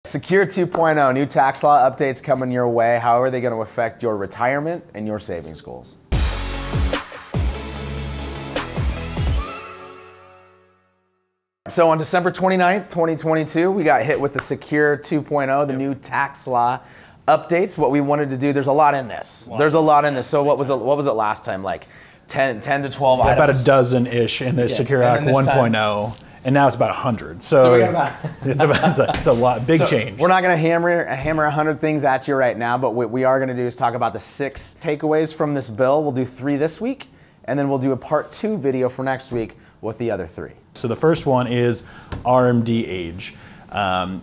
Secure 2.0, new tax law updates coming your way. How are they going to affect your retirement and your savings goals? So on December 29th, 2022, we got hit with the Secure 2.0, the new tax law updates. What we wanted to do, there's a lot in this. So what was it last time? Like 10 to 12 items? About a dozen-ish in the Secure Act 1.0. And now it's about 100. So it's a lot, big change. We're not going to hammer 100 things at you right now, but what we are going to do is talk about the 6 takeaways from this bill. We'll do 3 this week, and then we'll do a part 2 video for next week with the other 3. So the first one is RMD age.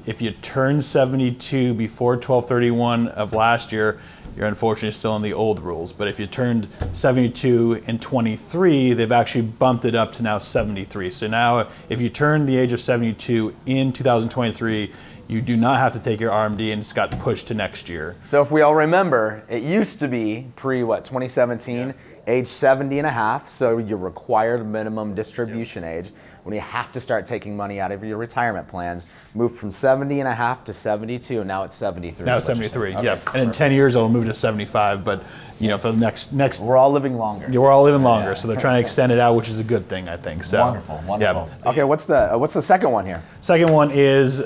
If you turn 72 before 12/31 of last year, you're unfortunately still in the old rules. But if you turned 72 in 23, they've actually bumped it up to now 73. So now if you turn the age of 72 in 2023, you do not have to take your RMD, and it's got pushed to next year. So if we all remember, it used to be pre-2017, age 70 and a half, so your required minimum distribution age, when you have to start taking money out of your retirement plans, moved from 70 and a half to 72, and now it's 73. Now it's 73, yeah. And in 10 years it'll move to 75, but you know, for the next we're all living longer. Yeah, we're all living longer, so they're trying to extend it out, which is a good thing, I think. So wonderful. Yeah. Okay, what's the second one here? Second one is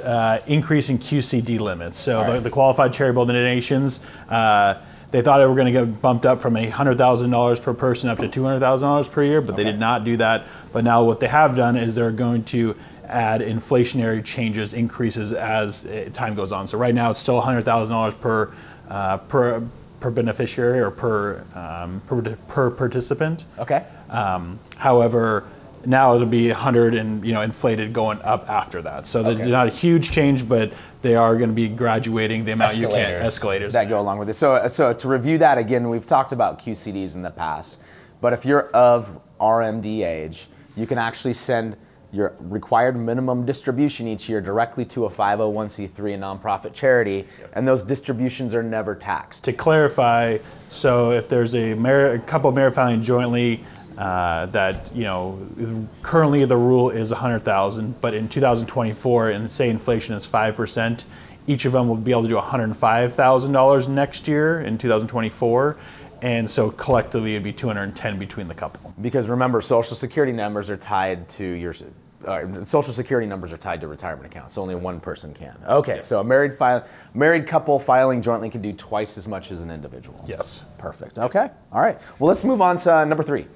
increasing QCD limits. So the qualified charitable donations, they thought they were going to get bumped up from $100,000 per person up to $200,000 per year, but they did not do that. But now what they have done is they're going to add inflationary changes, increases as time goes on. So right now it's still $100,000 per beneficiary or per participant. Okay. However, now it'll be 100 and inflated going up after that. So they're not a huge change, but they are going to be graduating the amount escalators that go along with it. So to review that again, we've talked about QCDs in the past, but if you're of RMD age, you can actually send your required minimum distribution each year directly to a 501c3, a nonprofit charity, and those distributions are never taxed. To clarify, so if there's a couple married filing jointly, that currently the rule is 100,000, but in 2024, and say inflation is 5%, each of them will be able to do $105,000 next year in 2024, and so collectively it'd be 210 between the couple. Because remember, Social Security numbers are tied to your Social Security numbers are tied to retirement accounts. So only one person can. Okay, so a married couple filing jointly can do twice as much as an individual. Yes. Perfect. Okay. All right. Well, let's move on to number 3.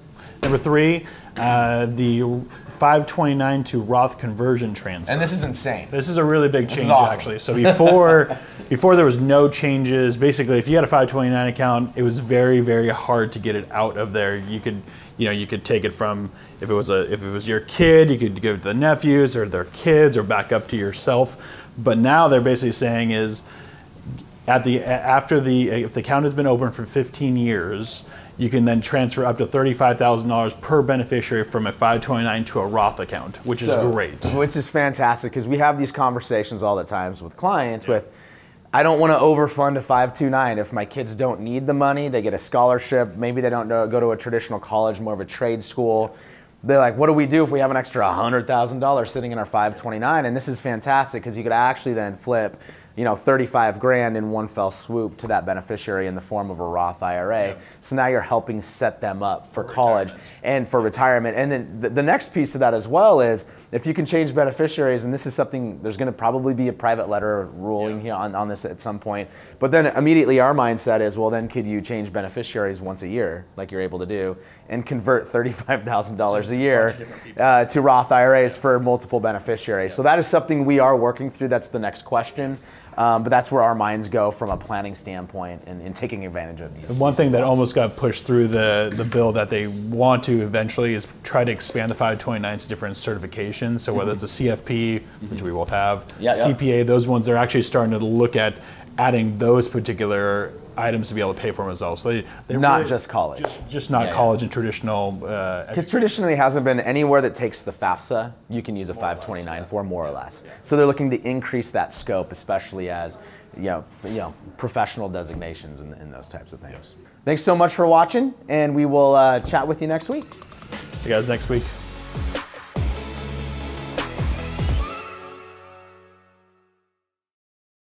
Number 3, the 529 to Roth conversion transfer. And this is insane. This is a really big change, awesome. Actually. So before there was no changes, basically if you had a 529 account, it was very, very hard to get it out of there. You could take it from, if it was your kid, you could give it to the nephews or their kids or back up to yourself. But now they're basically saying is, if the account has been open for 15 years, you can then transfer up to $35,000 per beneficiary from a 529 to a Roth account, which is great. Which is fantastic, because we have these conversations all the times with clients I don't want to overfund a 529 if my kids don't need the money, they get a scholarship, maybe they don't go to a traditional college, more of a trade school. They're like, what do we do if we have an extra $100,000 sitting in our 529? And this is fantastic, because you could actually then flip 35 grand in one fell swoop to that beneficiary in the form of a Roth IRA. Yep. So now you're helping set them up for college and for retirement. And then the next piece of that as well is, if you can change beneficiaries, and this is something, there's going to probably be a private letter ruling here on this at some point, but then immediately our mindset is, well, then could you change beneficiaries once a year, like you're able to do, and convert $35,000 a year to Roth IRAs for multiple beneficiaries. So that is something we are working through. That's the next question. But that's where our minds go from a planning standpoint and taking advantage of these. One thing that almost got pushed through the bill that they want to eventually is try to expand the 529 to different certifications. So whether it's a CFP, which we both have, CPA, those ones, they're actually starting to look at adding those particular items to be able to pay for them as well. So they're not really, just college. Just not college and traditional. Because traditionally hasn't been anywhere that takes the FAFSA, you can use a 529 for, more or less. So they're looking to increase that scope, especially as professional designations and those types of things. Thanks so much for watching, and we will chat with you next week. See you guys next week.